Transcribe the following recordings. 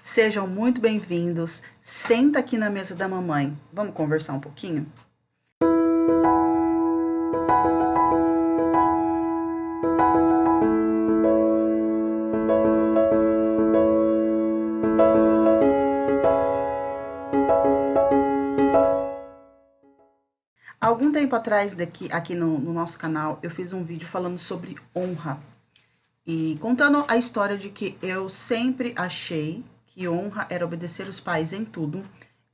Sejam muito bem-vindos. Senta aqui na mesa da mamãe. Vamos conversar um pouquinho? Algum tempo atrás, aqui no nosso canal, eu fiz um vídeo falando sobre honra. E contando a história de que eu sempre achei que honra era obedecer os pais em tudo.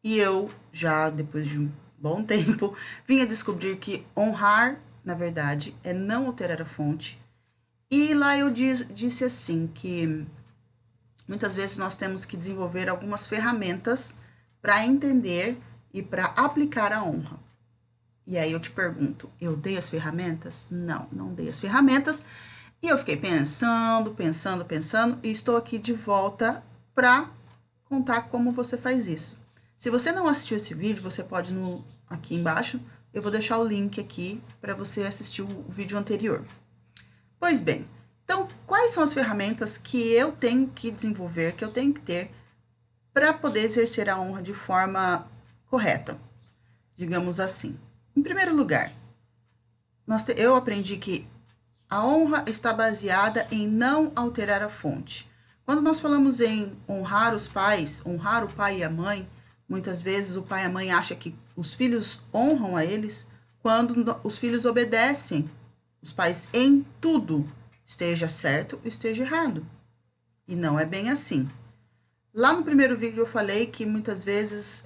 E eu, já depois de um bom tempo, vinha descobrir que honrar, na verdade, é não alterar a fonte. E lá eu disse assim, que muitas vezes nós temos que desenvolver algumas ferramentas para entender e para aplicar a honra. E aí eu te pergunto, eu dei as ferramentas? Não, não dei as ferramentas. E eu fiquei pensando, e estou aqui de volta para contar como você faz isso. Se você não assistiu esse vídeo, você pode aqui embaixo, eu vou deixar o link aqui para você assistir o vídeo anterior. Pois bem, então quais são as ferramentas que eu tenho que desenvolver, que eu tenho que ter para poder exercer a honra de forma correta, digamos assim. Em primeiro lugar, eu aprendi que a honra está baseada em não alterar a fonte. Quando nós falamos em honrar os pais, honrar o pai e a mãe, muitas vezes o pai e a mãe acham que os filhos honram a eles quando os filhos obedecem os pais em tudo, esteja certo ou esteja errado. E não é bem assim. Lá no primeiro vídeo eu falei que muitas vezes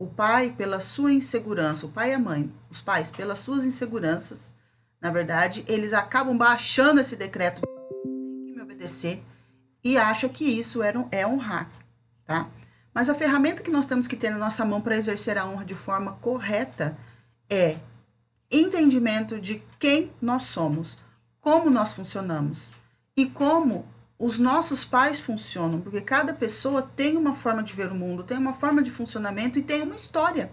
o pai, pela sua insegurança, o pai e a mãe, os pais, pelas suas inseguranças, na verdade, eles acabam baixando esse decreto, tem que me obedecer, e acham que isso é honrar, tá? Mas a ferramenta que nós temos que ter na nossa mão para exercer a honra de forma correta é entendimento de quem nós somos, como nós funcionamos e como os nossos pais funcionam, porque cada pessoa tem uma forma de ver o mundo, tem uma forma de funcionamento e tem uma história.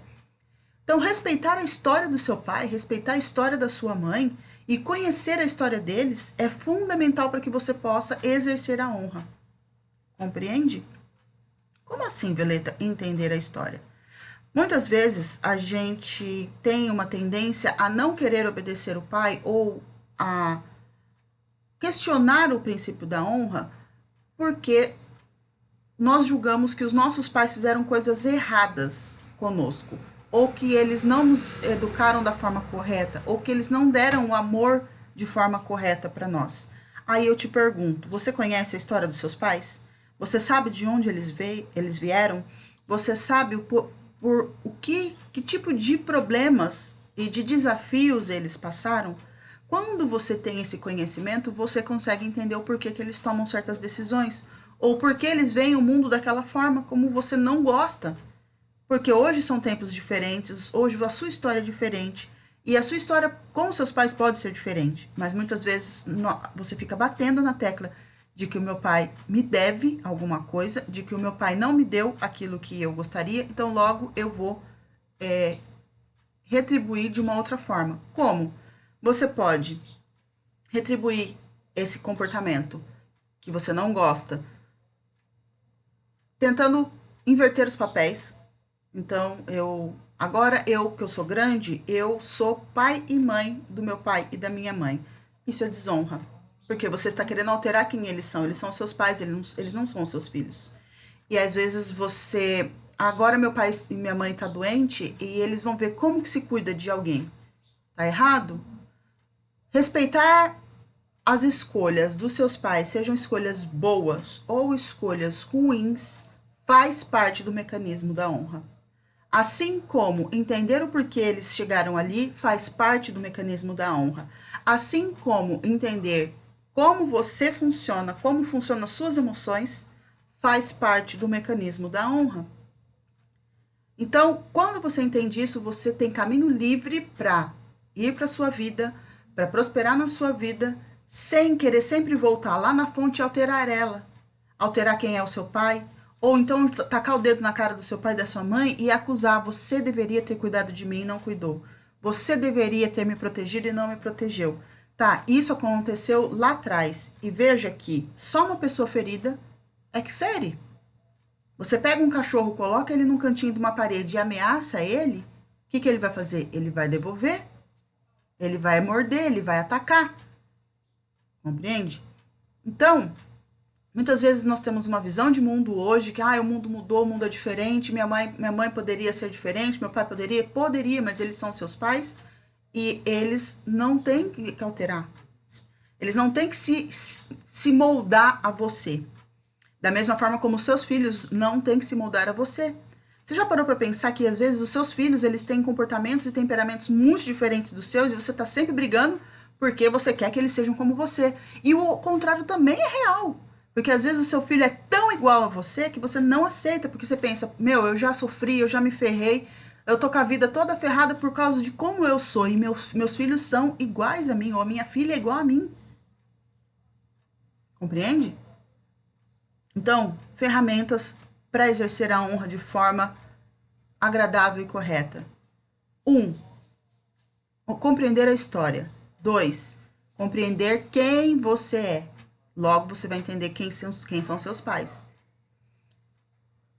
Então, respeitar a história do seu pai, respeitar a história da sua mãe e conhecer a história deles é fundamental para que você possa exercer a honra. Compreende? Como assim, Violeta, entender a história? Muitas vezes a gente tem uma tendência a não querer obedecer o pai ou a questionar o princípio da honra porque nós julgamos que os nossos pais fizeram coisas erradas conosco, ou que eles não nos educaram da forma correta, ou que eles não deram o amor de forma correta para nós. Aí eu te pergunto, você conhece a história dos seus pais? Você sabe de onde eles vieram? Você sabe que tipo de problemas e de desafios eles passaram? Quando você tem esse conhecimento, você consegue entender o porquê que eles tomam certas decisões, ou porque eles veem o mundo daquela forma, como você não gosta. Porque hoje são tempos diferentes, hoje a sua história é diferente, e a sua história com seus pais pode ser diferente, mas muitas vezes você fica batendo na tecla de que o meu pai me deve alguma coisa, de que o meu pai não me deu aquilo que eu gostaria, então logo eu vou retribuir de uma outra forma. Como? Você pode retribuir esse comportamento que você não gosta, tentando inverter os papéis. Então, agora eu que eu sou grande, eu sou pai e mãe do meu pai e da minha mãe. Isso é desonra, porque você está querendo alterar quem eles são seus pais, eles não são seus filhos. E às vezes agora meu pai e minha mãe tá doente e eles vão ver como que se cuida de alguém. Tá errado? Respeitar as escolhas dos seus pais, sejam escolhas boas ou escolhas ruins, faz parte do mecanismo da honra. Assim como entender o porquê eles chegaram ali faz parte do mecanismo da honra. Assim como entender como você funciona, como funcionam as suas emoções, faz parte do mecanismo da honra. Então, quando você entende isso, você tem caminho livre para ir para a sua vida, para prosperar na sua vida, sem querer sempre voltar lá na fonte e alterar ela. Alterar quem é o seu pai, ou então tacar o dedo na cara do seu pai e da sua mãe e acusar, você deveria ter cuidado de mim e não cuidou. Você deveria ter me protegido e não me protegeu. Tá, isso aconteceu lá atrás. E veja que só uma pessoa ferida é que fere. Você pega um cachorro, coloca ele num cantinho de uma parede e ameaça ele, o que que ele vai fazer? Ele vai devolver, ele vai morder, ele vai atacar. Compreende? Então, muitas vezes nós temos uma visão de mundo hoje que o mundo mudou, o mundo é diferente, minha mãe poderia ser diferente, meu pai poderia, mas eles são seus pais e eles não têm que alterar. Eles não têm que se moldar a você. Da mesma forma como seus filhos não têm que se moldar a você. Você já parou para pensar que às vezes os seus filhos eles têm comportamentos e temperamentos muito diferentes dos seus e você está sempre brigando porque você quer que eles sejam como você. E o contrário também é real. Porque às vezes o seu filho é tão igual a você que você não aceita, porque você pensa, eu já sofri, eu já me ferrei, eu tô com a vida toda ferrada por causa de como eu sou, e meus filhos são iguais a mim, ou a minha filha é igual a mim. Compreende? Então, ferramentas para exercer a honra de forma agradável e correta. 1. Compreender a história. 2. Compreender quem você é. Logo, você vai entender quem são seus pais.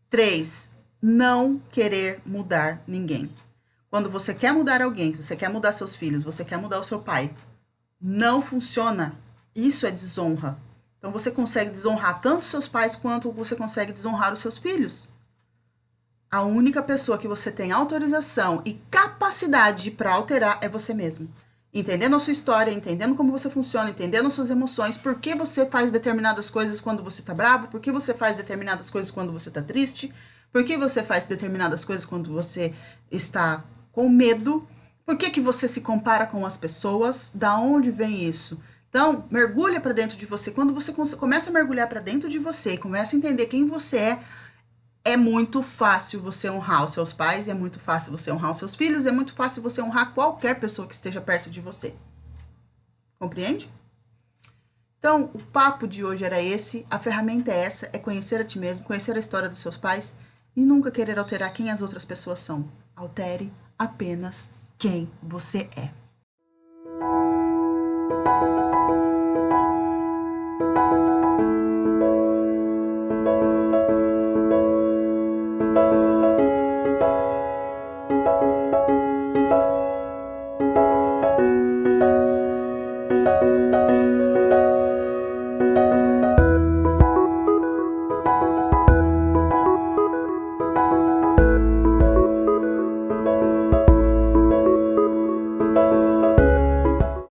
3. Não querer mudar ninguém. Quando você quer mudar alguém, você quer mudar seus filhos, você quer mudar o seu pai, não funciona. Isso é desonra. Então, você consegue desonrar tanto seus pais quanto você consegue desonrar os seus filhos. A única pessoa que você tem autorização e capacidade para alterar é você mesmo. Entendendo a sua história, entendendo como você funciona, entendendo suas emoções, por que você faz determinadas coisas quando você tá bravo, por que você faz determinadas coisas quando você tá triste, por que você faz determinadas coisas quando você está com medo, por que você se compara com as pessoas, da onde vem isso? Então, mergulha para dentro de você. Quando você começa a mergulhar para dentro de você, começa a entender quem você é muito fácil você honrar os seus pais, é muito fácil você honrar os seus filhos, é muito fácil você honrar qualquer pessoa que esteja perto de você. Compreende? Então, o papo de hoje era esse, a ferramenta é essa, é conhecer a ti mesmo, conhecer a história dos seus pais e nunca querer alterar quem as outras pessoas são. Altere apenas quem você é.